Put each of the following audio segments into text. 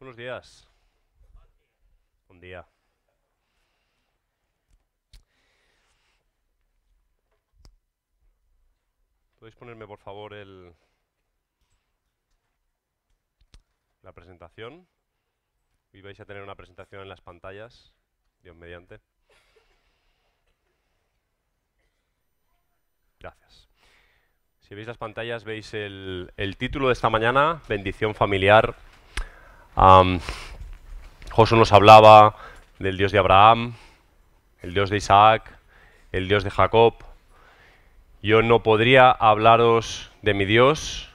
Buenos días. Buen día. ¿Podéis ponerme, por favor, la presentación? Y vais a tener una presentación en las pantallas, Dios mediante. Gracias. Si veis las pantallas, veis el título de esta mañana, Bendición Familiar. Josué nos hablaba del Dios de Abraham, el Dios de Isaac, el Dios de Jacob. Yo no podría hablaros de mi Dios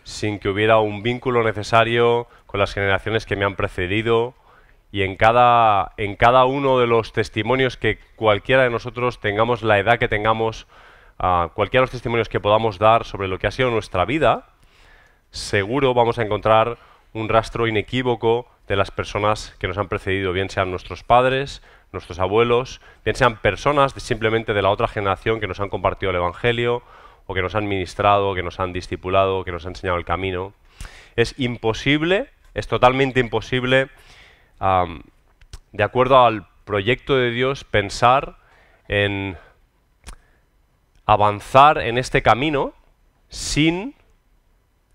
sin que hubiera un vínculo necesario con las generaciones que me han precedido, y en cada uno de los testimonios que cualquiera de nosotros, tengamos la edad que tengamos, cualquiera de los testimonios que podamos dar sobre lo que ha sido nuestra vida, seguro vamos a encontrar un rastro inequívoco de las personas que nos han precedido, bien sean nuestros padres, nuestros abuelos, bien sean personas simplemente de la otra generación que nos han compartido el Evangelio, o que nos han ministrado, que nos han discipulado, que nos han enseñado el camino. Es imposible, es totalmente imposible, de acuerdo al proyecto de Dios, pensar en avanzar en este camino sin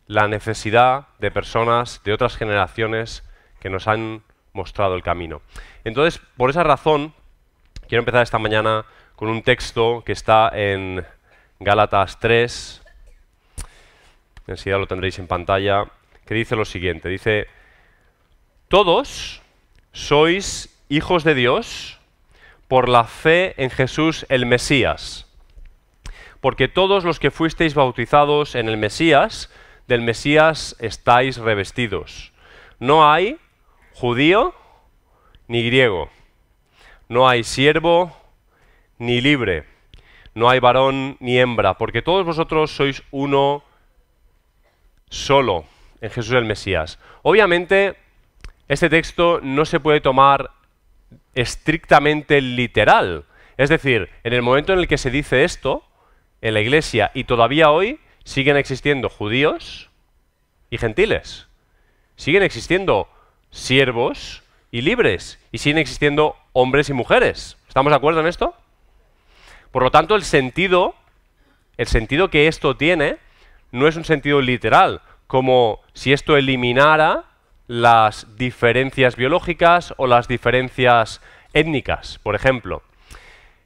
la necesidad de personas de otras generaciones que nos han mostrado el camino. Entonces, por esa razón, quiero empezar esta mañana con un texto que está en Gálatas 3, enseguida lo tendréis en pantalla, que dice lo siguiente, dice: todos sois hijos de Dios por la fe en Jesús el Mesías, porque todos los que fuisteis bautizados en el Mesías, del Mesías estáis revestidos. No hay judío ni griego, no hay siervo ni libre, no hay varón ni hembra, porque todos vosotros sois uno solo en Jesús el Mesías. Obviamente, este texto no se puede tomar estrictamente literal. Es decir, en el momento en el que se dice esto, en la Iglesia, y todavía hoy, siguen existiendo judíos y gentiles. Siguen existiendo siervos y libres, y siguen existiendo hombres y mujeres. ¿Estamos de acuerdo en esto? Por lo tanto, el sentido que esto tiene no es un sentido literal, como si esto eliminara las diferencias biológicas o las diferencias étnicas, por ejemplo.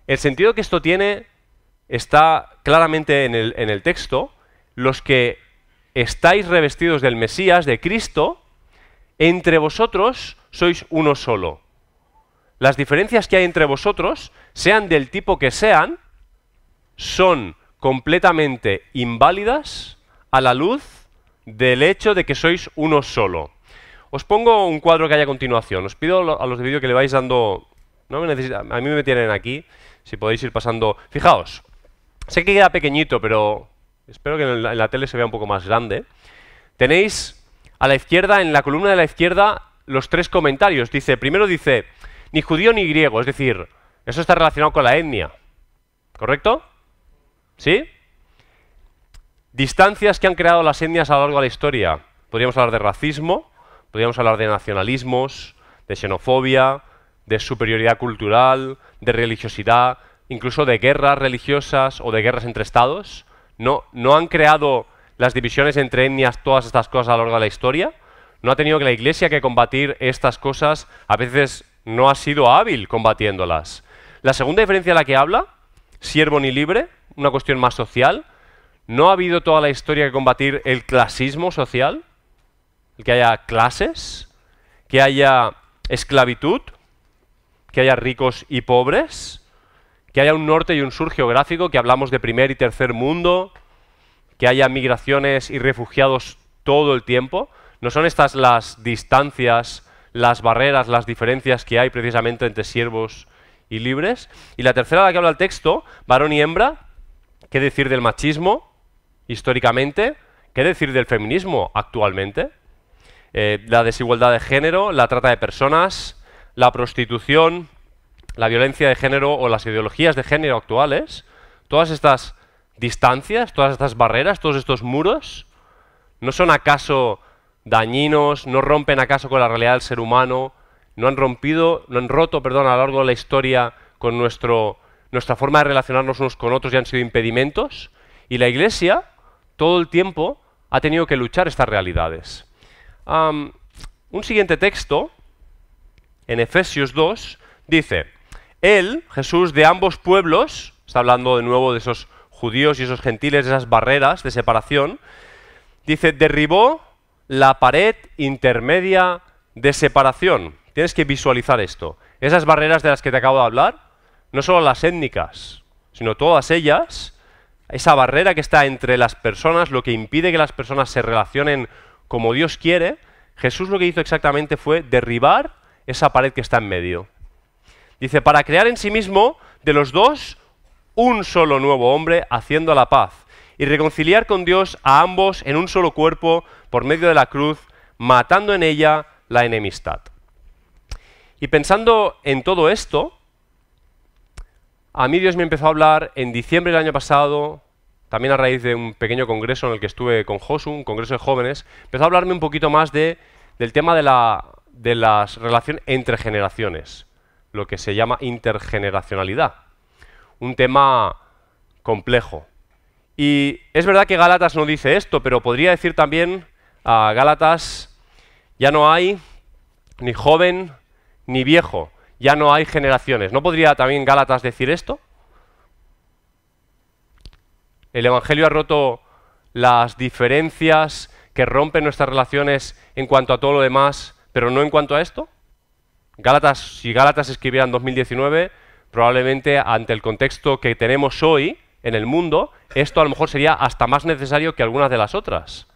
El sentido que esto tiene está claramente en el texto: los que estáis revestidos del Mesías, de Cristo, entre vosotros sois uno solo. Las diferencias que hay entre vosotros, sean del tipo que sean, son completamente inválidas a la luz del hecho de que sois uno solo. Os pongo un cuadro que hay a continuación. Os pido a los de vídeo que le vais dando... No me necesita, a mí me tienen aquí, si podéis ir pasando... Fijaos, sé que queda pequeñito, pero espero que en la tele se vea un poco más grande. Tenéis a la izquierda, en la columna de la izquierda, los tres comentarios. Primero dice, ni judío ni griego, es decir, eso está relacionado con la etnia. ¿Correcto? ¿Sí? Distancias que han creado las etnias a lo largo de la historia. Podríamos hablar de racismo, podríamos hablar de nacionalismos, de xenofobia, de superioridad cultural, de religiosidad, incluso de guerras religiosas o de guerras entre estados. No han creado las divisiones entre etnias todas estas cosas a lo largo de la historia. No ha tenido que la Iglesia que combatir estas cosas, a veces no ha sido hábil combatiéndolas. La segunda diferencia de la que habla, siervo ni libre, una cuestión más social. No ha habido toda la historia que combatir el clasismo social, el que haya clases, que haya esclavitud, que haya ricos y pobres, que haya un norte y un sur geográfico, que hablamos de primer y tercer mundo, que haya migraciones y refugiados todo el tiempo. No son estas las distancias, las barreras, las diferencias que hay precisamente entre siervos y libres. Y la tercera de la que habla el texto, varón y hembra, ¿qué decir del machismo históricamente? ¿Qué decir del feminismo actualmente? La desigualdad de género, la trata de personas, la prostitución, la violencia de género o las ideologías de género actuales. Todas estas distancias, todas estas barreras, todos estos muros, ¿no son acaso dañinos, no rompen acaso con la realidad del ser humano, no han roto, a lo largo de la historia con nuestra forma de relacionarnos unos con otros y han sido impedimentos. Y la Iglesia, todo el tiempo, ha tenido que luchar estas realidades. Un siguiente texto, en Efesios 2, dice: Él, Jesús, de ambos pueblos, está hablando de nuevo de esos judíos y esos gentiles, de esas barreras de separación, dice, derribó la pared intermedia de separación. Tienes que visualizar esto. Esas barreras de las que te acabo de hablar, no solo las étnicas, sino todas ellas, esa barrera que está entre las personas, lo que impide que las personas se relacionen como Dios quiere, Jesús lo que hizo exactamente fue derribar esa pared que está en medio. Dice, para crear en sí mismo de los dos un solo nuevo hombre, haciendo la paz, y reconciliar con Dios a ambos en un solo cuerpo por medio de la cruz, matando en ella la enemistad. Y pensando en todo esto, a mí Dios me empezó a hablar en diciembre del año pasado, también a raíz de un pequeño congreso en el que estuve con Josu, un congreso de jóvenes, empezó a hablarme un poquito más del tema de la relación entre generaciones, lo que se llama intergeneracionalidad. Un tema complejo. Y es verdad que Gálatas no dice esto, pero podría decir también a Gálatas, ya no hay ni joven ni viejo, ya no hay generaciones. ¿No podría también Gálatas decir esto? El Evangelio ha roto las diferencias que rompen nuestras relaciones en cuanto a todo lo demás, pero no en cuanto a esto. Si Gálatas escribiera en 2019, probablemente ante el contexto que tenemos hoy en el mundo, esto a lo mejor sería hasta más necesario que algunas de las otras.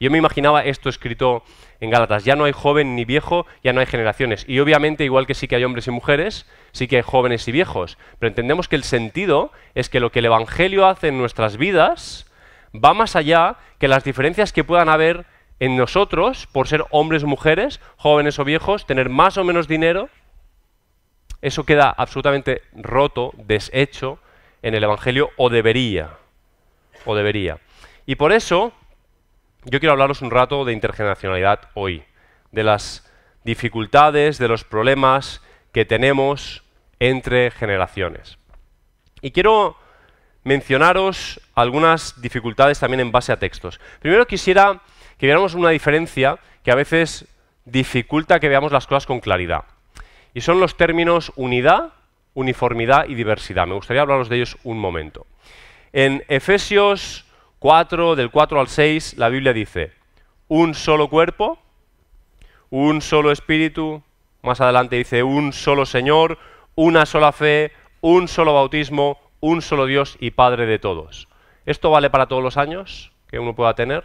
Yo me imaginaba esto escrito en Gálatas, ya no hay joven ni viejo, ya no hay generaciones. Y obviamente, igual que sí que hay hombres y mujeres, sí que hay jóvenes y viejos. Pero entendemos que el sentido es que lo que el Evangelio hace en nuestras vidas va más allá que las diferencias que puedan haber en nosotros por ser hombres o mujeres, jóvenes o viejos, tener más o menos dinero. Eso queda absolutamente roto, deshecho en el Evangelio, o debería. Y por eso yo quiero hablaros un rato de intergeneracionalidad hoy, de las dificultades, de los problemas que tenemos entre generaciones. Y quiero mencionaros algunas dificultades también en base a textos. Primero quisiera que viéramos una diferencia que a veces dificulta que veamos las cosas con claridad. Y son los términos unidad, uniformidad y diversidad. Me gustaría hablaros de ellos un momento. En Efesios 4, del 4 al 6, la Biblia dice, un solo cuerpo, un solo espíritu, más adelante dice un solo Señor, una sola fe, un solo bautismo, un solo Dios y Padre de todos. ¿Esto vale para todos los años que uno pueda tener?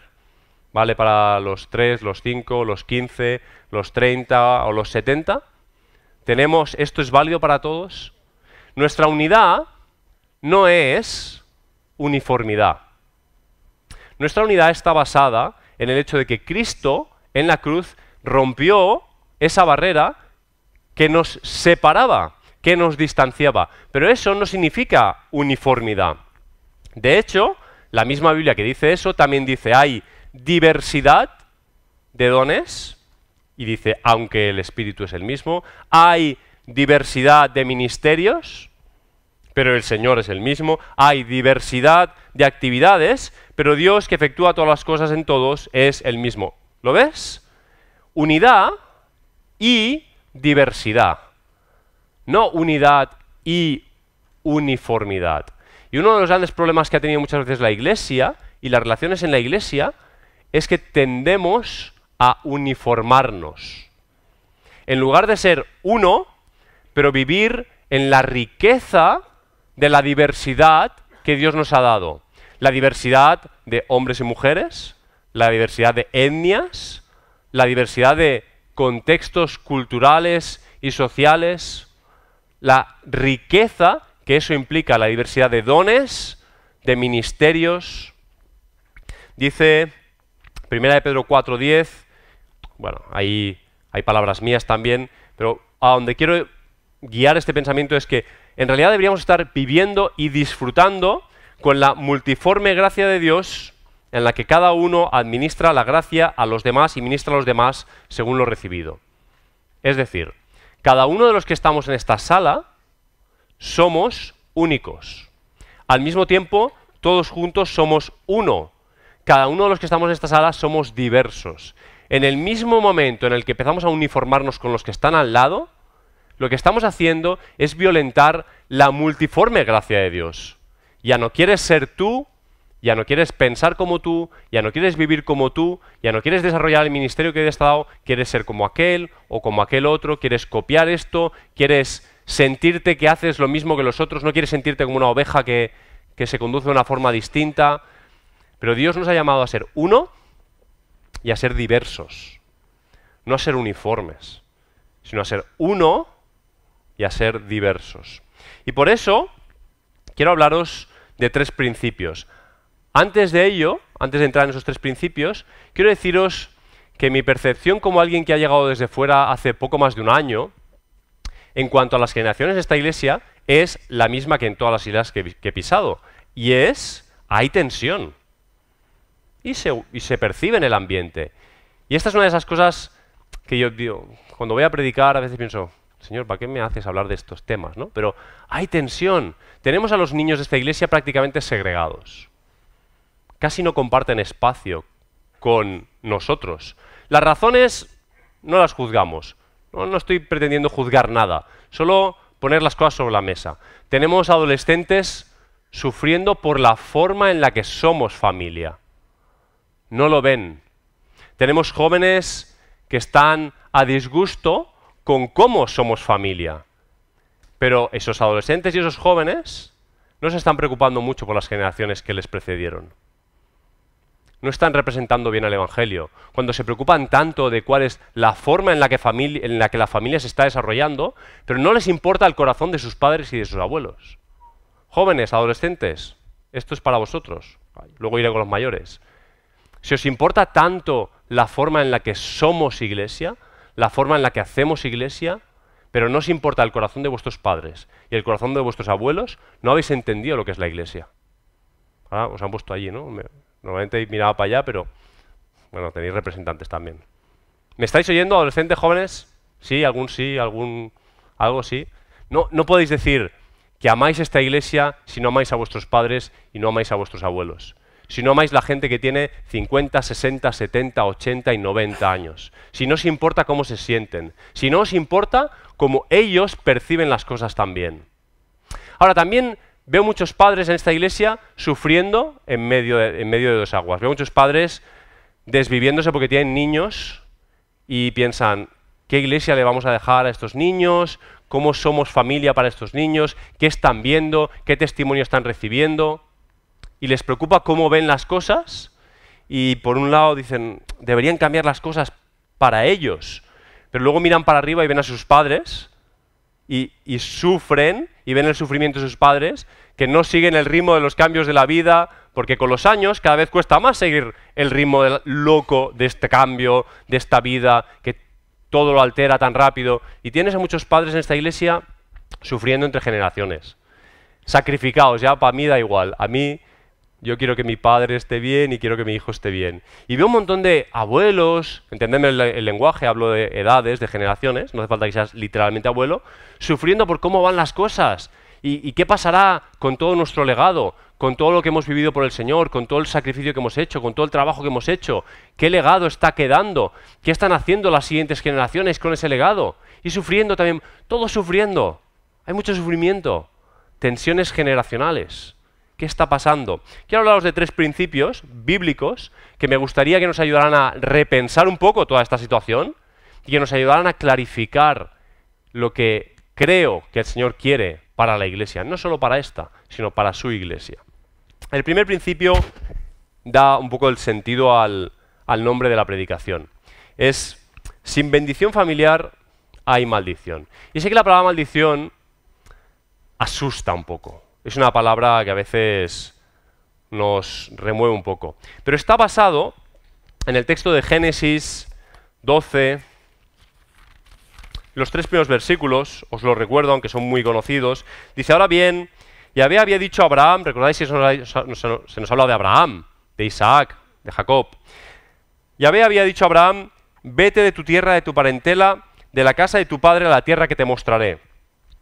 ¿Vale para los 3, los 5, los 15, los 30 o los 70? ¿Esto es válido para todos? Nuestra unidad no es uniformidad. Nuestra unidad está basada en el hecho de que Cristo en la cruz rompió esa barrera que nos separaba, que nos distanciaba. Pero eso no significa uniformidad. De hecho, la misma Biblia que dice eso también dice hay diversidad de dones, y dice, aunque el Espíritu es el mismo, hay diversidad de ministerios, pero el Señor es el mismo, hay diversidad de actividades, pero Dios que efectúa todas las cosas en todos es el mismo. ¿Lo ves? Unidad y diversidad, no unidad y uniformidad. Y uno de los grandes problemas que ha tenido muchas veces la Iglesia y las relaciones en la Iglesia es que tendemos a uniformarnos. En lugar de ser uno, pero vivir en la riqueza de la diversidad que Dios nos ha dado. La diversidad de hombres y mujeres, la diversidad de etnias, la diversidad de contextos culturales y sociales, la riqueza que eso implica, la diversidad de dones, de ministerios. Dice 1 de Pedro 4:10, bueno, ahí hay palabras mías también, pero a donde quiero guiar este pensamiento es que en realidad deberíamos estar viviendo y disfrutando con la multiforme gracia de Dios en la que cada uno administra la gracia a los demás y ministra a los demás según lo recibido. Es decir, cada uno de los que estamos en esta sala somos únicos. Al mismo tiempo, todos juntos somos uno. Cada uno de los que estamos en esta sala somos diversos. En el mismo momento en el que empezamos a uniformarnos con los que están al lado, lo que estamos haciendo es violentar la multiforme gracia de Dios. Ya no quieres ser tú, ya no quieres pensar como tú, ya no quieres vivir como tú, ya no quieres desarrollar el ministerio que Dios te ha dado, quieres ser como aquel o como aquel otro, quieres copiar esto, quieres sentirte que haces lo mismo que los otros, no quieres sentirte como una oveja que se conduce de una forma distinta. Pero Dios nos ha llamado a ser uno y a ser diversos, no a ser uniformes, sino a ser uno y a ser diversos. Y por eso quiero hablaros de 3 principios. Antes de ello, antes de entrar en esos 3 principios, quiero deciros que mi percepción como alguien que ha llegado desde fuera hace poco más de un año, en cuanto a las generaciones de esta iglesia, es la misma que en todas las iglesias que he pisado. Y hay tensión. Y se percibe en el ambiente. Y esta es una de esas cosas que yo digo, cuando voy a predicar a veces pienso, Señor, ¿para qué me haces hablar de estos temas? ¿No? Pero hay tensión. Tenemos a los niños de esta iglesia prácticamente segregados. Casi no comparten espacio con nosotros. Las razones no las juzgamos. No estoy pretendiendo juzgar nada. Solo poner las cosas sobre la mesa. Tenemos adolescentes sufriendo por la forma en la que somos familia. No lo ven. Tenemos jóvenes que están a disgusto con cómo somos familia. Pero esos adolescentes y esos jóvenes no se están preocupando mucho por las generaciones que les precedieron. No están representando bien el Evangelio. Cuando se preocupan tanto de cuál es la forma en la que la familia se está desarrollando, pero no les importa el corazón de sus padres y de sus abuelos. Jóvenes, adolescentes, esto es para vosotros. Luego iré con los mayores. Si os importa tanto la forma en la que somos iglesia, la forma en la que hacemos iglesia, pero no os importa el corazón de vuestros padres y el corazón de vuestros abuelos, no habéis entendido lo que es la iglesia. Ahora os han puesto allí, ¿no? Normalmente miraba para allá, pero bueno, tenéis representantes también. ¿Me estáis oyendo, adolescentes, jóvenes? Sí, algo sí. No podéis decir que amáis esta iglesia si no amáis a vuestros padres y no amáis a vuestros abuelos. Si no amáis la gente que tiene 50, 60, 70, 80 y 90 años. Si no os importa cómo se sienten. Si no os importa cómo ellos perciben las cosas también. Ahora, también veo muchos padres en esta iglesia sufriendo en medio de 2 aguas. Veo muchos padres desviviéndose porque tienen niños y piensan, ¿qué iglesia le vamos a dejar a estos niños? ¿Cómo somos familia para estos niños? ¿Qué están viendo? ¿Qué testimonio están recibiendo? Y les preocupa cómo ven las cosas y por un lado dicen, deberían cambiar las cosas para ellos, pero luego miran para arriba y ven a sus padres y sufren y ven el sufrimiento de sus padres, que no siguen el ritmo de los cambios de la vida, porque con los años cada vez cuesta más seguir el ritmo loco de este cambio, de esta vida, que todo lo altera tan rápido. Y tienes a muchos padres en esta iglesia sufriendo entre generaciones, sacrificados. Ya para mí da igual, a mí yo quiero que mi padre esté bien y quiero que mi hijo esté bien. Y veo un montón de abuelos, entendedme el lenguaje, hablo de edades, de generaciones, no hace falta que seas literalmente abuelo, sufriendo por cómo van las cosas y qué pasará con todo nuestro legado, con todo lo que hemos vivido por el Señor, con todo el sacrificio que hemos hecho, con todo el trabajo que hemos hecho, qué legado está quedando, qué están haciendo las siguientes generaciones con ese legado. Y sufriendo también, todos sufriendo, hay mucho sufrimiento, tensiones generacionales. ¿Qué está pasando? Quiero hablaros de 3 principios bíblicos que me gustaría que nos ayudaran a repensar un poco toda esta situación y que nos ayudaran a clarificar lo que creo que el Señor quiere para la iglesia, no solo para esta, sino para su iglesia. El primer principio da un poco el sentido al nombre de la predicación. Es, sin bendición familiar hay maldición. Y sé que la palabra maldición asusta un poco. Es una palabra que a veces nos remueve un poco. Pero está basado en el texto de Génesis 12, los 3 primeros versículos, os los recuerdo, aunque son muy conocidos. Dice, ahora bien, Yahvé había dicho a Abraham, recordáis que se nos ha hablado de Abraham, de Isaac, de Jacob. Yahvé había dicho a Abraham, vete de tu tierra, de tu parentela, de la casa de tu padre a la tierra que te mostraré.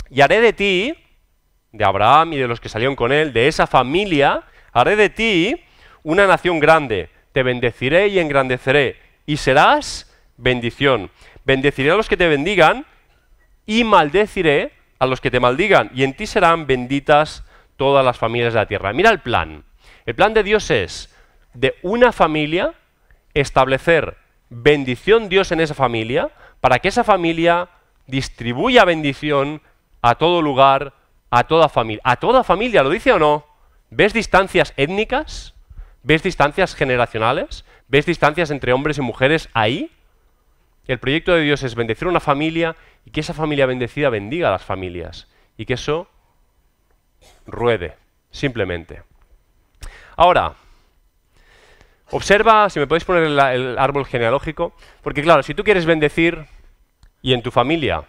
Y haré de ti, de Abraham y de los que salieron con él, de esa familia, haré de ti una nación grande. Te bendeciré y engrandeceré, y serás bendición. Bendeciré a los que te bendigan, y maldeciré a los que te maldigan, y en ti serán benditas todas las familias de la tierra. Mira el plan. El plan de Dios es, de una familia, establecer bendición Dios en esa familia, para que esa familia distribuya bendición a todo lugar, a toda familia. ¿A toda familia lo dice o no? ¿Ves distancias étnicas? ¿Ves distancias generacionales? ¿Ves distancias entre hombres y mujeres ahí? El proyecto de Dios es bendecir una familia y que esa familia bendecida bendiga a las familias. Y que eso ruede, simplemente. Ahora, observa, si me podéis poner el árbol genealógico, porque claro, si tú quieres bendecir y en tu familia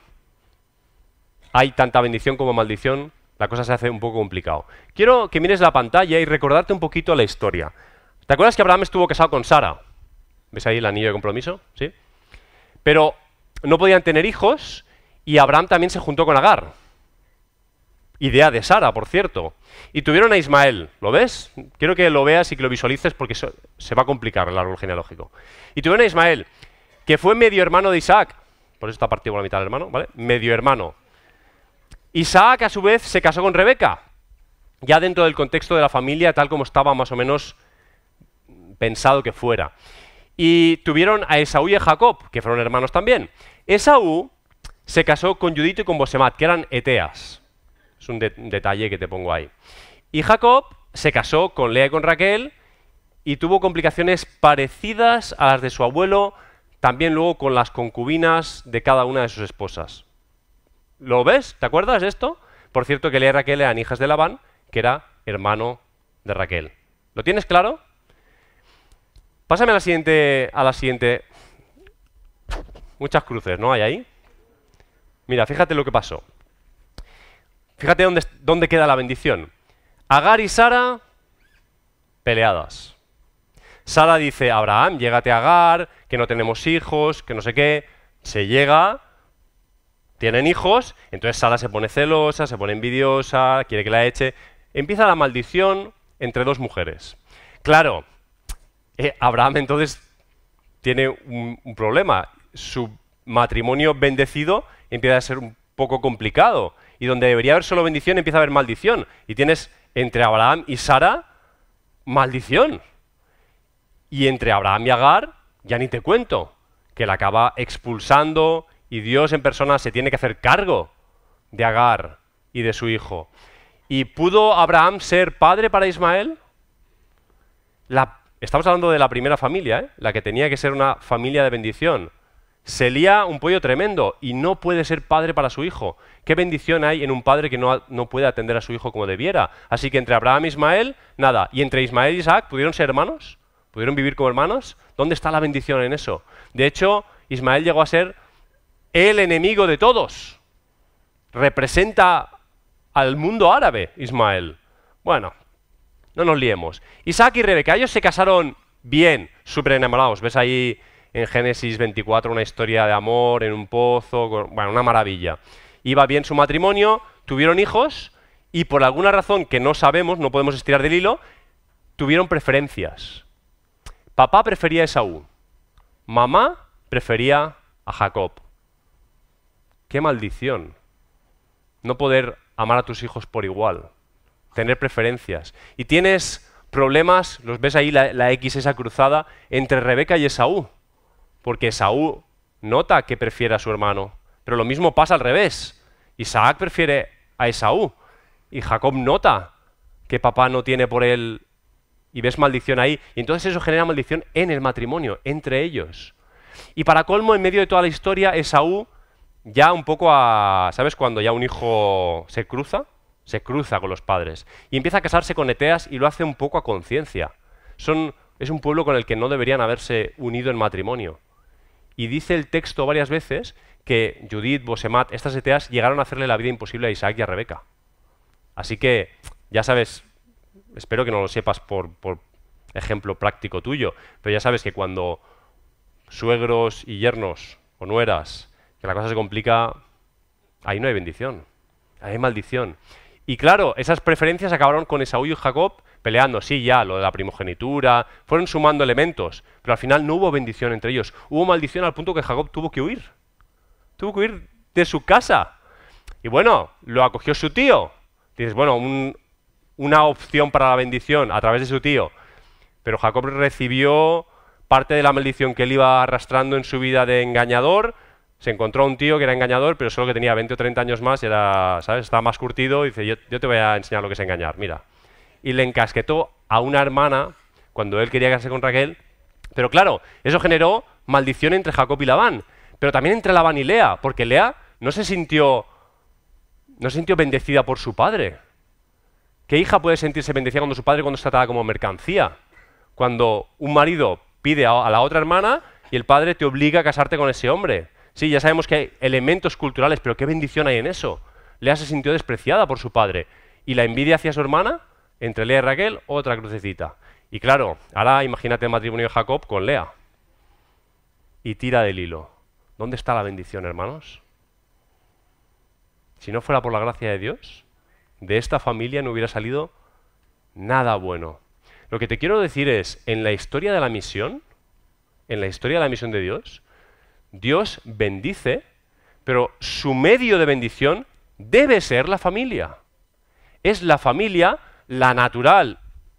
hay tanta bendición como maldición, la cosa se hace un poco complicado. Quiero que mires la pantalla y recordarte un poquito la historia. ¿Te acuerdas que Abraham estuvo casado con Sara? ¿Ves ahí el anillo de compromiso? ¿Sí? Pero no podían tener hijos y Abraham también se juntó con Agar. Idea de Sara, por cierto. Y tuvieron a Ismael. ¿Lo ves? Quiero que lo veas y que lo visualices porque se va a complicar el árbol genealógico. Y tuvieron a Ismael, que fue medio hermano de Isaac. Por eso está partido por la mitad del hermano, ¿vale? Medio hermano. Isaac, a su vez, se casó con Rebeca. Ya dentro del contexto de la familia, tal como estaba más o menos pensado que fuera. Y tuvieron a Esaú y a Jacob, que fueron hermanos también. Esaú se casó con Judith y con Bosemat, que eran eteas. Es un detalle que te pongo ahí. Y Jacob se casó con Lea y con Raquel y tuvo complicaciones parecidas a las de su abuelo, también luego con las concubinas de cada una de sus esposas. ¿Lo ves? ¿Te acuerdas de esto? Por cierto, que Lea y Raquel eran hijas de Labán, que era hermano de Raquel. ¿Lo tienes claro? Pásame a la siguiente. Muchas cruces, ¿no hay ahí? Mira, fíjate lo que pasó. Fíjate dónde queda la bendición. Agar y Sara, peleadas. Sara dice, Abraham, llégate a Agar, que no tenemos hijos, que no sé qué. Se llega, tienen hijos, entonces Sara se pone celosa, se pone envidiosa, quiere que la eche. Empieza la maldición entre dos mujeres. Claro, Abraham entonces tiene un problema. Su matrimonio bendecido empieza a ser un poco complicado. Y donde debería haber solo bendición, empieza a haber maldición. Y tienes entre Abraham y Sara, maldición. Y entre Abraham y Agar, ya ni te cuento, que la acaba expulsando y Dios en persona se tiene que hacer cargo de Agar y de su hijo. ¿Y pudo Abraham ser padre para Ismael? Estamos hablando de la primera familia, la que tenía que ser una familia de bendición. Se lía un pollo tremendo y no puede ser padre para su hijo. ¿Qué bendición hay en un padre que no puede atender a su hijo como debiera? Así que entre Abraham y Ismael, nada. ¿Y entre Ismael y Isaac pudieron ser hermanos? ¿Pudieron vivir como hermanos? ¿Dónde está la bendición en eso? De hecho, Ismael llegó a ser el enemigo de todos. Representa al mundo árabe, Ismael. Bueno, no nos liemos. Isaac y Rebeca, ellos se casaron bien, súper enamorados. ¿Ves ahí en Génesis 24 una historia de amor en un pozo? Bueno, una maravilla. Iba bien su matrimonio, tuvieron hijos y por alguna razón que no sabemos, no podemos estirar del hilo, tuvieron preferencias. Papá prefería a Esaú, mamá prefería a Jacob. ¡Qué maldición! No poder amar a tus hijos por igual, tener preferencias. Y tienes problemas, los ves ahí, la X esa cruzada, entre Rebeca y Esaú. Porque Esaú nota que prefiere a su hermano, pero lo mismo pasa al revés. Isaac prefiere a Esaú y Jacob nota que papá no tiene por él y ves maldición ahí. Y entonces eso genera maldición en el matrimonio, entre ellos. Y para colmo, en medio de toda la historia, Esaú ya un poco ¿sabes cuando ya un hijo se cruza? Se cruza con los padres y empieza a casarse con eteas y lo hace un poco a conciencia. Es un pueblo con el que no deberían haberse unido en matrimonio. Y dice el texto varias veces que Judith, Bosemat, estas eteas llegaron a hacerle la vida imposible a Isaac y a Rebeca. Así que, ya sabes, espero que no lo sepas por ejemplo práctico tuyo, pero ya sabes que cuando suegros y yernos o nueras, que la cosa se complica, ahí no hay bendición, ahí hay maldición. Y claro, esas preferencias acabaron con Esaú y Jacob peleando, sí, ya, lo de la primogenitura, fueron sumando elementos, pero al final no hubo bendición entre ellos. Hubo maldición al punto que Jacob tuvo que huir. Tuvo que huir de su casa. Y bueno, lo acogió su tío. Dices, bueno, una opción para la bendición a través de su tío. Pero Jacob recibió parte de la maldición que él iba arrastrando en su vida de engañador. Se encontró a un tío que era engañador, pero solo que tenía 20 o 30 años más y era, ¿sabes? Estaba más curtido y dice, yo te voy a enseñar lo que es engañar, mira. Y le encasquetó a una hermana cuando él quería casarse con Raquel. Pero claro, eso generó maldición entre Jacob y Labán, pero también entre Labán y Lea, porque Lea no se sintió bendecida por su padre. ¿Qué hija puede sentirse bendecida cuando su padre cuando es tratada como mercancía? Cuando un marido pide a la otra hermana y el padre te obliga a casarte con ese hombre. Sí, ya sabemos que hay elementos culturales, pero ¿qué bendición hay en eso? Lea se sintió despreciada por su padre. Y la envidia hacia su hermana, entre Lea y Raquel, otra crucecita. Y claro, ahora imagínate el matrimonio de Jacob con Lea. Y tira del hilo. ¿Dónde está la bendición, hermanos? Si no fuera por la gracia de Dios, de esta familia no hubiera salido nada bueno. Lo que te quiero decir es, en la historia de la misión de Dios, Dios bendice, pero su medio de bendición debe ser la familia. Es la familia, la natural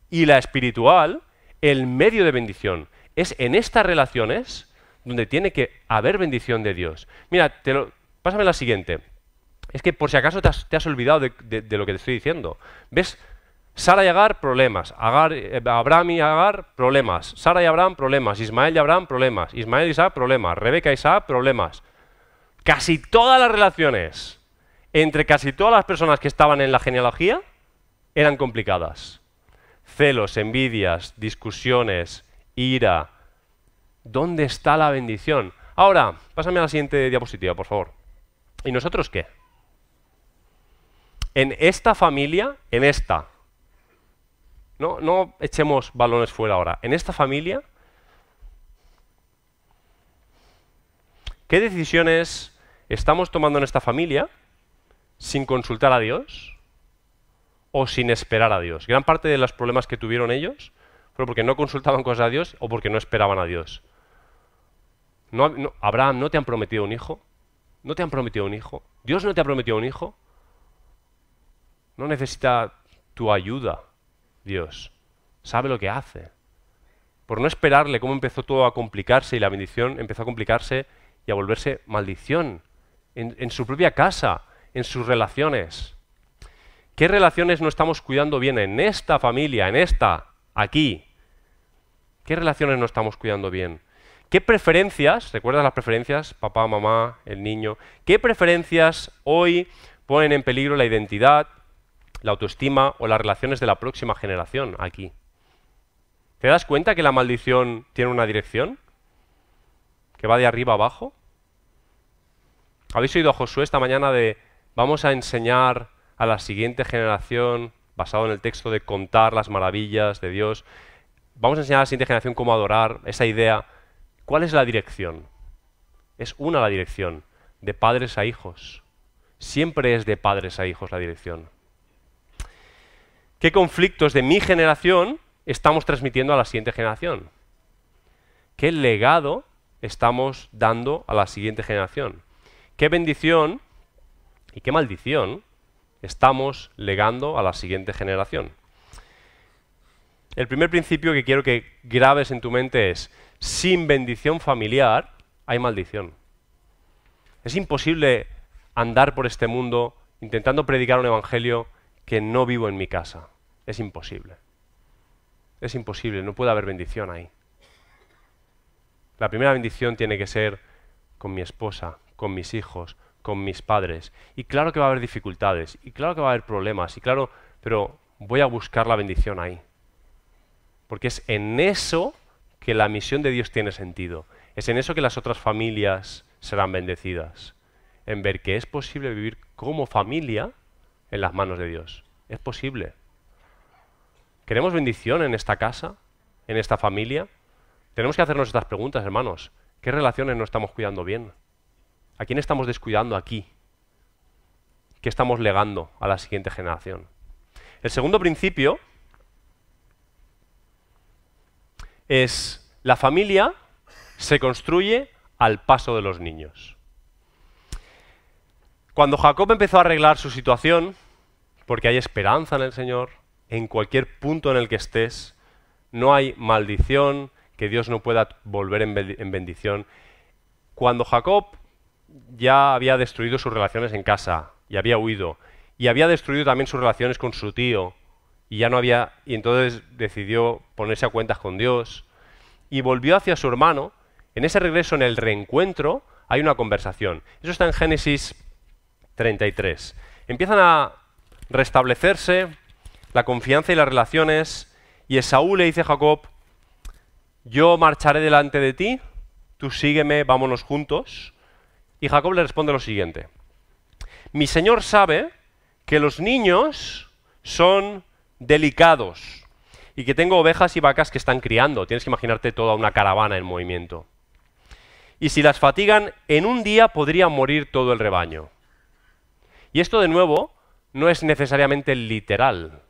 y la espiritual, el medio de bendición. Es en estas relaciones donde tiene que haber bendición de Dios. Mira, pásame la siguiente. Es que por si acaso te has olvidado de lo que te estoy diciendo. ¿Ves? Sara y Agar, problemas. Abraham y Agar, problemas. Sara y Abraham, problemas. Ismael y Abraham, problemas. Ismael y Isaac, problemas. Rebeca y Isaac, problemas. Casi todas las relaciones entre casi todas las personas que estaban en la genealogía eran complicadas. Celos, envidias, discusiones, ira. ¿Dónde está la bendición? Ahora, pásame a la siguiente diapositiva, por favor. ¿Y nosotros qué? En esta familia, no echemos balones fuera ahora. En esta familia, ¿qué decisiones estamos tomando en esta familia sin consultar a Dios o sin esperar a Dios? Gran parte de los problemas que tuvieron ellos fue porque no consultaban cosas a Dios o porque no esperaban a Dios. Abraham, ¿no te han prometido un hijo? ¿No te han prometido un hijo? ¿Dios no te ha prometido un hijo? No necesita tu ayuda, Dios. Sabe lo que hace. Por no esperarle, cómo empezó todo a complicarse y la bendición empezó a complicarse y a volverse maldición en su propia casa, en sus relaciones. ¿Qué relaciones no estamos cuidando bien en esta familia, aquí? ¿Qué relaciones no estamos cuidando bien? ¿Qué preferencias, recuerdas las preferencias, papá, mamá, el niño? ¿Qué preferencias hoy ponen en peligro la identidad, la autoestima o las relaciones de la próxima generación aquí? ¿Te das cuenta que la maldición tiene una dirección? ¿Que va de arriba a abajo? ¿Habéis oído a Josué esta mañana de vamos a enseñar a la siguiente generación, basado en el texto de contar las maravillas de Dios, vamos a enseñar a la siguiente generación cómo adorar, esa idea? ¿Cuál es la dirección? Es una la dirección, de padres a hijos. Siempre es de padres a hijos la dirección. ¿Qué conflictos de mi generación estamos transmitiendo a la siguiente generación? ¿Qué legado estamos dando a la siguiente generación? ¿Qué bendición y qué maldición estamos legando a la siguiente generación? El primer principio que quiero que grabes en tu mente es, sin bendición familiar hay maldición. Es imposible andar por este mundo intentando predicar un evangelio que no vivo en mi casa. Es imposible. Es imposible, no puede haber bendición ahí. La primera bendición tiene que ser con mi esposa, con mis hijos, con mis padres. Y claro que va a haber dificultades, y claro que va a haber problemas, y claro, pero voy a buscar la bendición ahí. Porque es en eso que la misión de Dios tiene sentido. Es en eso que las otras familias serán bendecidas. En ver que es posible vivir como familia en las manos de Dios. Es posible. ¿Queremos bendición en esta casa? en esta familia? Tenemos que hacernos estas preguntas, hermanos. ¿Qué relaciones no estamos cuidando bien? ¿A quién estamos descuidando aquí? ¿Qué estamos legando a la siguiente generación? El segundo principio es: la familia se construye al paso de los niños. Cuando Jacob empezó a arreglar su situación, porque hay esperanza en el Señor, en cualquier punto en el que estés, no hay maldición que Dios no pueda volver en bendición. Cuando Jacob ya había destruido sus relaciones en casa y había huido, y había destruido también sus relaciones con su tío, y ya no había, y entonces decidió ponerse a cuentas con Dios, y volvió hacia su hermano. En ese regreso, en el reencuentro, hay una conversación. Eso está en Génesis 33. Empiezan a restablecerse la confianza y las relaciones, y Esaú le dice a Jacob: yo marcharé delante de ti, tú sígueme, vámonos juntos. Y Jacob le responde lo siguiente: mi señor sabe que los niños son delicados y que tengo ovejas y vacas que están criando. Tienes que imaginarte toda una caravana en movimiento. Y si las fatigan, en un día podría morir todo el rebaño. Y esto, de nuevo, no es necesariamente literal.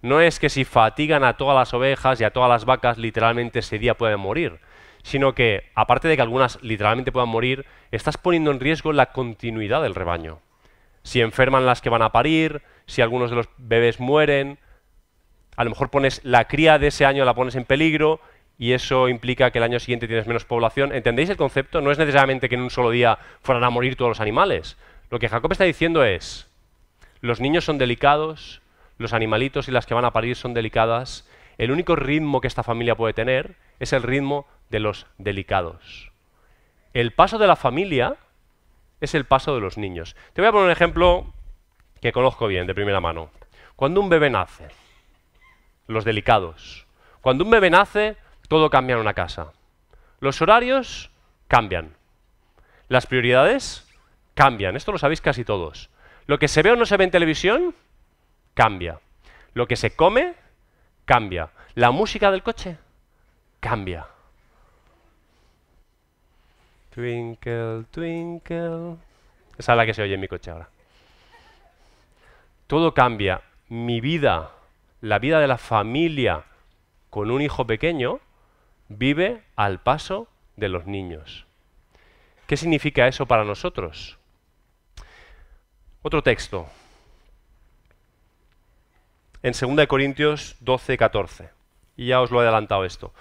No es que si fatigan a todas las ovejas y a todas las vacas, literalmente ese día pueden morir. Sino que, aparte de que algunas literalmente puedan morir, estás poniendo en riesgo la continuidad del rebaño. Si enferman las que van a parir, si algunos de los bebés mueren, a lo mejor pones la cría de ese año, la pones en peligro, y eso implica que el año siguiente tienes menos población. ¿Entendéis el concepto? No es necesariamente que en un solo día fueran a morir todos los animales. Lo que Jacob está diciendo es: los niños son delicados, los animalitos y las que van a parir son delicadas. El único ritmo que esta familia puede tener es el ritmo de los delicados. El paso de la familia es el paso de los niños. Te voy a poner un ejemplo que conozco bien, de primera mano. Cuando un bebé nace, los delicados. Cuando un bebé nace, todo cambia en una casa. Los horarios cambian. Las prioridades cambian. Esto lo sabéis casi todos. Lo que se ve o no se ve en televisión, cambia. Lo que se come, cambia. La música del coche, cambia. Twinkle, twinkle. Esa es la que se oye en mi coche ahora. Todo cambia. Mi vida, la vida de la familia con un hijo pequeño, vive al paso de los niños. ¿Qué significa eso para nosotros? Otro texto. En 2 Corintios 12, 14. Y ya os lo he adelantado esto.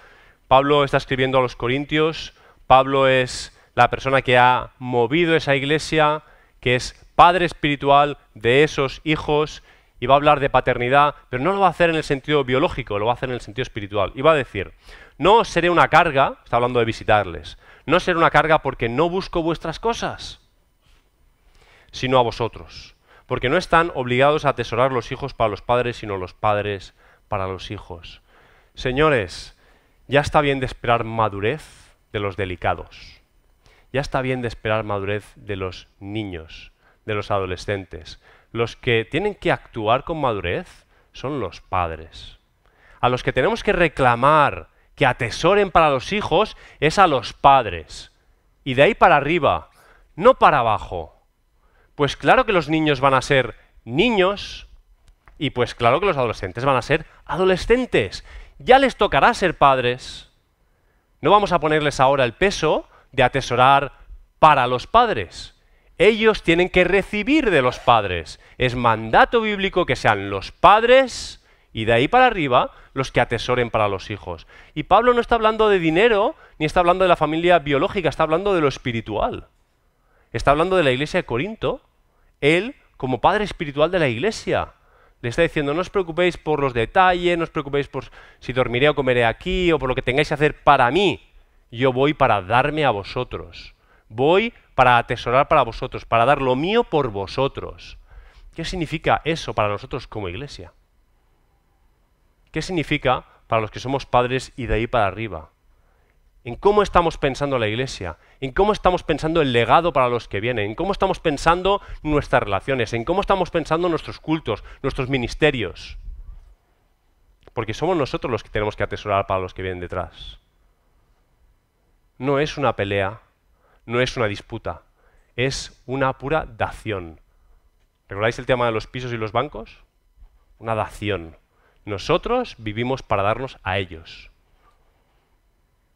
Pablo está escribiendo a los corintios. Pablo es la persona que ha movido esa iglesia, que es padre espiritual de esos hijos, y va a hablar de paternidad, pero no lo va a hacer en el sentido biológico, lo va a hacer en el sentido espiritual. Y va a decir: no os seré una carga, está hablando de visitarles, no seré una carga porque no busco vuestras cosas, sino a vosotros. Porque no están obligados a atesorar los hijos para los padres, sino los padres para los hijos. Señores, ya está bien de esperar madurez de los delicados. Ya está bien de esperar madurez de los niños, de los adolescentes. Los que tienen que actuar con madurez son los padres. A los que tenemos que reclamar que atesoren para los hijos es a los padres. Y de ahí para arriba, no para abajo. Pues claro que los niños van a ser niños y pues claro que los adolescentes van a ser adolescentes. Ya les tocará ser padres. No vamos a ponerles ahora el peso de atesorar para los padres. Ellos tienen que recibir de los padres. Es mandato bíblico que sean los padres y de ahí para arriba los que atesoren para los hijos. Y Pablo no está hablando de dinero ni está hablando de la familia biológica, está hablando de lo espiritual. Está hablando de la iglesia de Corinto. Él, como padre espiritual de la iglesia, le está diciendo: no os preocupéis por los detalles, no os preocupéis por si dormiré o comeré aquí o por lo que tengáis que hacer para mí. Yo voy para darme a vosotros. Voy para atesorar para vosotros, para dar lo mío por vosotros. ¿Qué significa eso para nosotros como iglesia? ¿Qué significa para los que somos padres y de ahí para arriba? ¿En cómo estamos pensando la iglesia? ¿En cómo estamos pensando el legado para los que vienen? ¿En cómo estamos pensando nuestras relaciones? ¿En cómo estamos pensando nuestros cultos, nuestros ministerios? porque somos nosotros los que tenemos que atesorar para los que vienen detrás. No es una pelea, no es una disputa, es una pura dación. ¿Recordáis el tema de los pisos y los bancos? Una dación. Nosotros vivimos para darnos a ellos.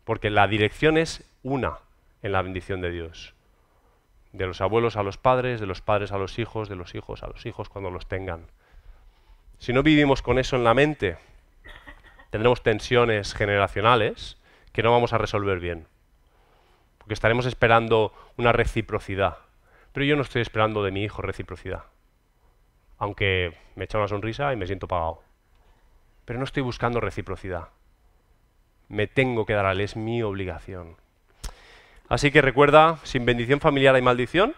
Porque la dirección es una en la bendición de Dios. De los abuelos a los padres, de los padres a los hijos, de los hijos a los hijos cuando los tengan. Si no vivimos con eso en la mente, tendremos tensiones generacionales que no vamos a resolver bien. Porque estaremos esperando una reciprocidad. Pero yo no estoy esperando de mi hijo reciprocidad. Aunque me echa una sonrisa y me siento pagado. Pero no estoy buscando reciprocidad. Me tengo que dar a él, es mi obligación. Así que recuerda, sin bendición familiar hay maldición.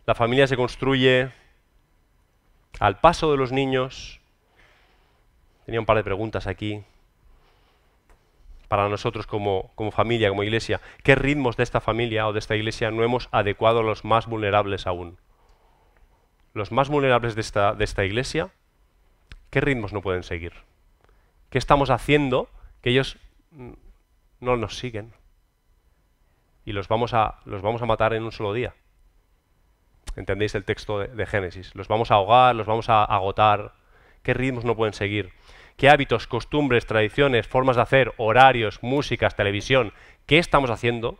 La familia se construye al paso de los niños. Tenía un par de preguntas aquí. Para nosotros como familia, como iglesia, ¿qué ritmos de esta familia o de esta iglesia no hemos adecuado a los más vulnerables aún? Los más vulnerables de esta iglesia, ¿qué ritmos no pueden seguir? ¿Qué estamos haciendo que ellos no nos siguen? Y los vamos a matar en un solo día. ¿Entendéis el texto de Génesis? Los vamos a ahogar, los vamos a agotar. ¿Qué ritmos no pueden seguir? ¿Qué hábitos, costumbres, tradiciones, formas de hacer, horarios, músicas, televisión, qué estamos haciendo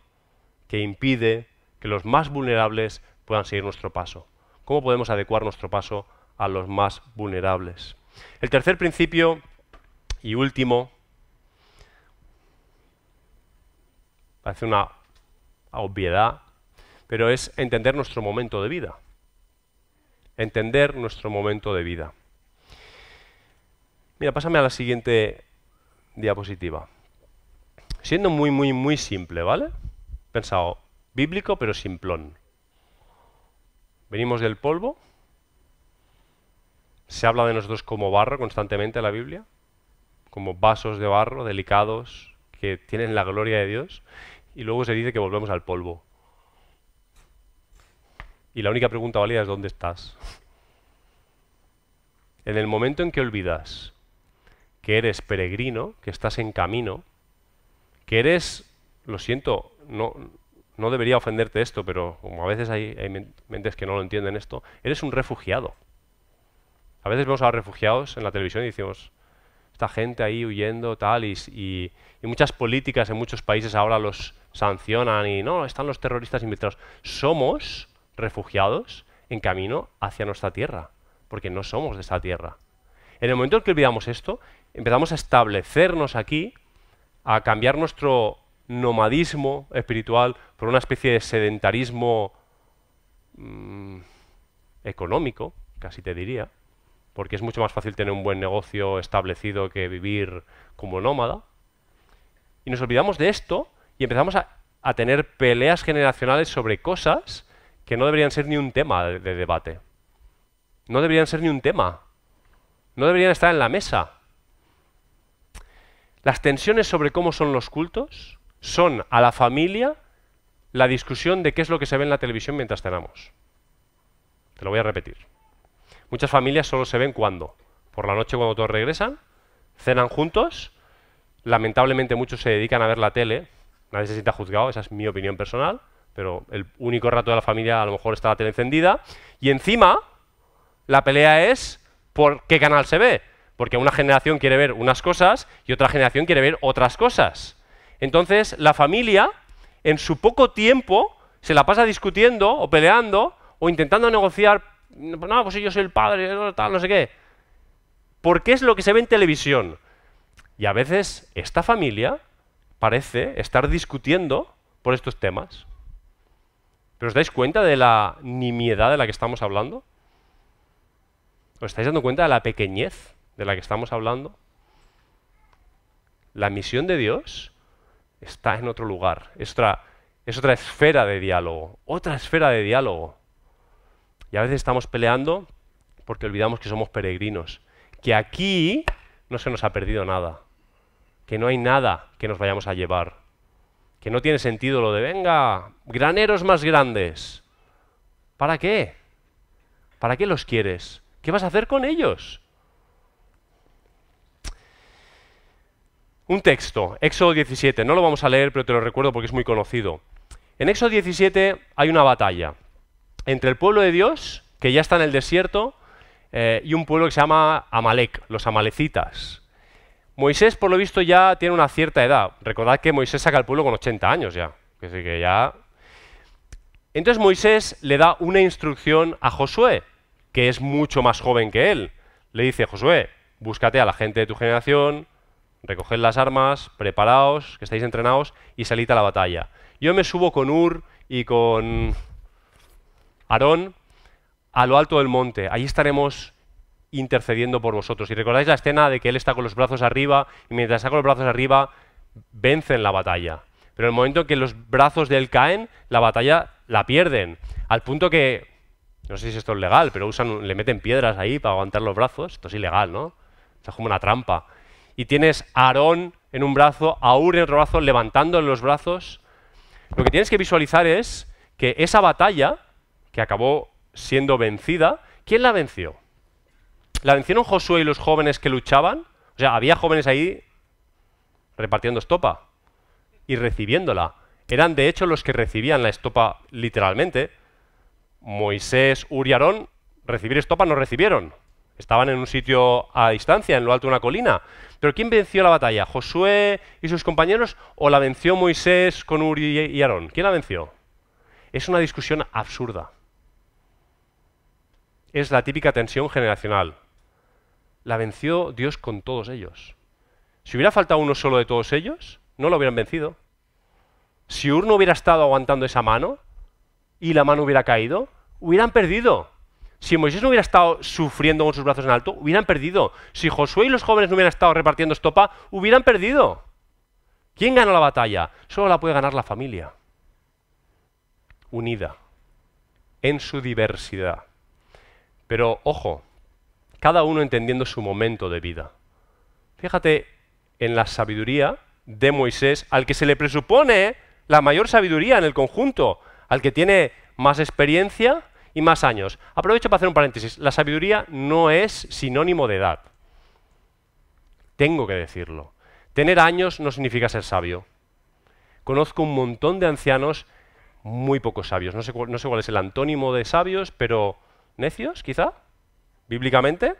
que impide que los más vulnerables puedan seguir nuestro paso? ¿Cómo podemos adecuar nuestro paso a los más vulnerables? El tercer principio y último, parece una obviedad, pero es entender nuestro momento de vida. Entender nuestro momento de vida. Mira, pásame a la siguiente diapositiva. Siendo muy simple, ¿vale? Pensado, bíblico pero simplón. Venimos del polvo. Se habla de nosotros como barro constantemente en la Biblia. Como vasos de barro delicados que tienen la gloria de Dios. Y luego se dice que volvemos al polvo. Y la única pregunta válida es ¿dónde estás? En el momento en que olvidas que eres peregrino, que estás en camino, que eres, lo siento, no debería ofenderte esto, pero como a veces hay mentes que no lo entienden esto, eres un refugiado. A veces vemos a los refugiados en la televisión y decimos, esta gente ahí huyendo, tal, y muchas políticas en muchos países ahora los sancionan y no, están los terroristas infiltrados. Somos refugiados en camino hacia nuestra tierra, porque no somos de esta tierra. En el momento en que olvidamos esto, empezamos a establecernos aquí, a cambiar nuestro nomadismo espiritual por una especie de sedentarismo económico, casi te diría, porque es mucho más fácil tener un buen negocio establecido que vivir como nómada. Y nos olvidamos de esto y empezamos a tener peleas generacionales sobre cosas que no deberían ser ni un tema de debate. No deberían ser ni un tema. No deberían estar en la mesa. Las tensiones sobre cómo son los cultos son a la familia la discusión de qué es lo que se ve en la televisión mientras cenamos. Te lo voy a repetir. Muchas familias solo se ven ¿cuándo? Por la noche cuando todos regresan, cenan juntos, lamentablemente muchos se dedican a ver la tele, nadie se sienta juzgado, esa es mi opinión personal, pero el único rato de la familia a lo mejor está la tele encendida, y encima la pelea es ¿por qué canal se ve? Porque una generación quiere ver unas cosas y otra generación quiere ver otras cosas. Entonces, la familia, en su poco tiempo, se la pasa discutiendo o peleando o intentando negociar. No, pues yo soy el padre, tal, no sé qué. Porque es lo que se ve en televisión. Y a veces esta familia parece estar discutiendo por estos temas. ¿Pero os dais cuenta de la nimiedad de la que estamos hablando? ¿Os estáis dando cuenta de la pequeñez de la que estamos hablando? La misión de Dios está en otro lugar. Es otra esfera de diálogo. Otra esfera de diálogo. Y a veces estamos peleando porque olvidamos que somos peregrinos. Que aquí no se nos ha perdido nada. Que no hay nada que nos vayamos a llevar. Que no tiene sentido lo de, venga, graneros más grandes. ¿Para qué? ¿Para qué los quieres? ¿Qué vas a hacer con ellos? Un texto, Éxodo 17, no lo vamos a leer, pero te lo recuerdo porque es muy conocido. En Éxodo 17 hay una batalla entre el pueblo de Dios, que ya está en el desierto, y un pueblo que se llama Amalek, los amalecitas. Moisés, por lo visto, ya tiene una cierta edad. Recordad que Moisés saca al pueblo con 80 años ya. Que ya... Entonces Moisés le da una instrucción a Josué, que es mucho más joven que él. Le dice, Josué, búscate a la gente de tu generación, recoged las armas, preparaos, que estáis entrenados, y salid a la batalla. Yo me subo con Ur y con Aarón a lo alto del monte. Ahí estaremos intercediendo por vosotros. Y recordáis la escena de que él está con los brazos arriba, y mientras está con los brazos arriba, vencen la batalla. Pero en el momento en que los brazos de él caen, la batalla la pierden. Al punto que, no sé si esto es legal, pero le meten piedras ahí para aguantar los brazos. Esto es ilegal, ¿no? Es como una trampa. Y tienes a Aarón en un brazo, a Ur en otro brazo, levantando los brazos. Lo que tienes que visualizar es que esa batalla, que acabó siendo vencida, ¿quién la venció? ¿La vencieron Josué y los jóvenes que luchaban? O sea, había jóvenes ahí repartiendo estopa y recibiéndola. Eran de hecho los que recibían la estopa literalmente. Moisés, Ur y Aarón recibir estopa no recibieron. Estaban en un sitio a distancia, en lo alto de una colina. Pero ¿quién venció la batalla? ¿Josué y sus compañeros o la venció Moisés con Ur y Aarón? ¿Quién la venció? Es una discusión absurda. Es la típica tensión generacional. La venció Dios con todos ellos. Si hubiera faltado uno solo de todos ellos, no lo hubieran vencido. Si Ur no hubiera estado aguantando esa mano y la mano hubiera caído, hubieran perdido. Si Moisés no hubiera estado sufriendo con sus brazos en alto, hubieran perdido. Si Josué y los jóvenes no hubieran estado repartiendo estopa, hubieran perdido. ¿Quién ganó la batalla? Solo la puede ganar la familia. Unida, en su diversidad. Pero, ojo, cada uno entendiendo su momento de vida. Fíjate en la sabiduría de Moisés, al que se le presupone la mayor sabiduría en el conjunto, al que tiene más experiencia y más años. Aprovecho para hacer un paréntesis. La sabiduría no es sinónimo de edad. Tengo que decirlo. Tener años no significa ser sabio. Conozco un montón de ancianos muy poco sabios. No sé cuál es el antónimo de sabios, pero ¿necios, quizá? Bíblicamente.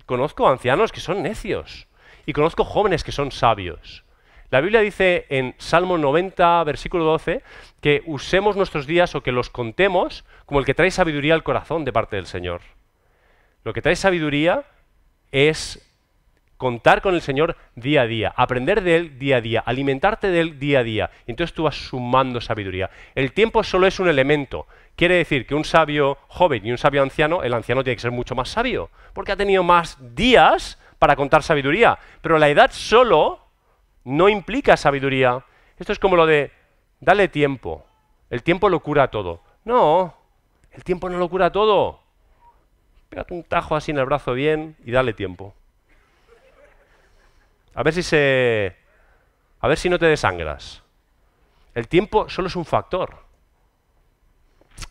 Conozco ancianos que son necios. Y conozco jóvenes que son sabios. La Biblia dice en Salmo 90, versículo 12, que usemos nuestros días o que los contemos como el que trae sabiduría al corazón de parte del Señor. Lo que trae sabiduría es contar con el Señor día a día, aprender de Él día a día, alimentarte de Él día a día. Y entonces tú vas sumando sabiduría. El tiempo solo es un elemento. Quiere decir que un sabio joven y un sabio anciano, el anciano tiene que ser mucho más sabio, porque ha tenido más días para contar sabiduría. Pero la edad solo no implica sabiduría. Esto es como lo de, dale tiempo. El tiempo lo cura todo. No, el tiempo no lo cura todo. Pégate un tajo así en el brazo bien y dale tiempo. A ver si no te desangras. El tiempo solo es un factor.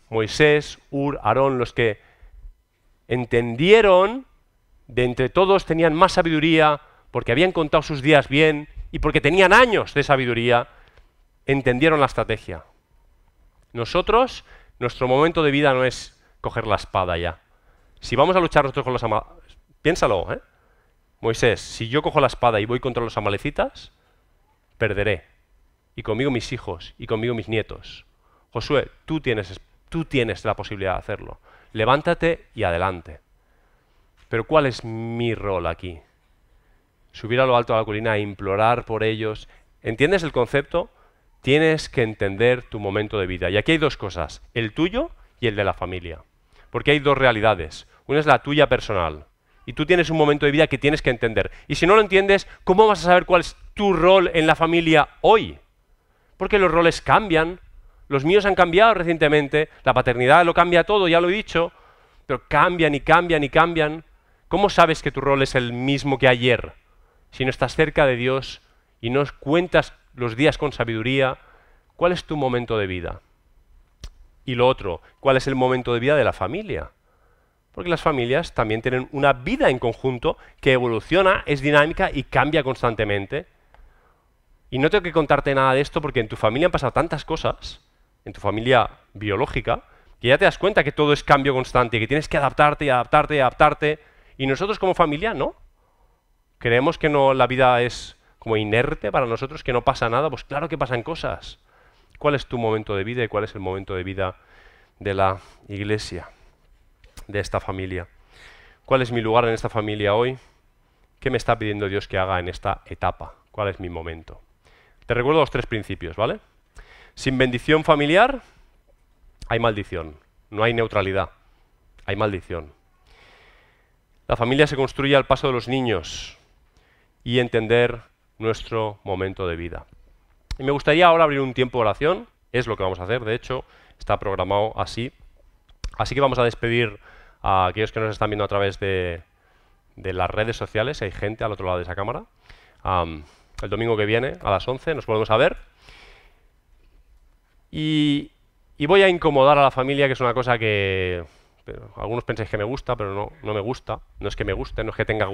Moisés, Ur, Aarón, los que entendieron, de entre todos tenían más sabiduría porque habían contado sus días bien y porque tenían años de sabiduría, entendieron la estrategia. Nosotros, nuestro momento de vida no es coger la espada ya. Si vamos a luchar nosotros con los amalecitas, piénsalo, ¿eh? Moisés, si yo cojo la espada y voy contra los amalecitas, perderé. Y conmigo mis hijos, y conmigo mis nietos. Josué, tú tienes la posibilidad de hacerlo. Levántate y adelante. Pero ¿cuál es mi rol aquí? Subir a lo alto de la colina e implorar por ellos. ¿Entiendes el concepto? Tienes que entender tu momento de vida. Y aquí hay dos cosas, el tuyo y el de la familia. Porque hay dos realidades. Una es la tuya personal. Y tú tienes un momento de vida que tienes que entender. Y si no lo entiendes, ¿cómo vas a saber cuál es tu rol en la familia hoy? Porque los roles cambian. Los míos han cambiado recientemente. La paternidad lo cambia todo, ya lo he dicho. Pero cambian y cambian y cambian. ¿Cómo sabes que tu rol es el mismo que ayer? Si no estás cerca de Dios y no cuentas los días con sabiduría, ¿cuál es tu momento de vida? Y lo otro, ¿cuál es el momento de vida de la familia? Porque las familias también tienen una vida en conjunto que evoluciona, es dinámica y cambia constantemente. Y no tengo que contarte nada de esto porque en tu familia han pasado tantas cosas, en tu familia biológica, que ya te das cuenta que todo es cambio constante, que tienes que adaptarte y adaptarte y adaptarte. Y nosotros como familia, ¿no? Creemos que no, la vida es como inerte para nosotros, que no pasa nada. Pues claro que pasan cosas. ¿Cuál es tu momento de vida y cuál es el momento de vida de la iglesia, de esta familia? ¿Cuál es mi lugar en esta familia hoy? ¿Qué me está pidiendo Dios que haga en esta etapa? ¿Cuál es mi momento? Te recuerdo los 3 principios, ¿vale? Sin bendición familiar, hay maldición. No hay neutralidad, hay maldición. La familia se construye al paso de los niños y entender nuestro momento de vida. Y me gustaría ahora abrir un tiempo de oración, es lo que vamos a hacer, de hecho, está programado así. Así que vamos a despedir a aquellos que nos están viendo a través de las redes sociales, hay gente al otro lado de esa cámara. El domingo que viene, a las 11, nos volvemos a ver. Y voy a incomodar a la familia, que es una cosa que algunos pensáis que me gusta, pero no me gusta. No es que me guste, no es que tenga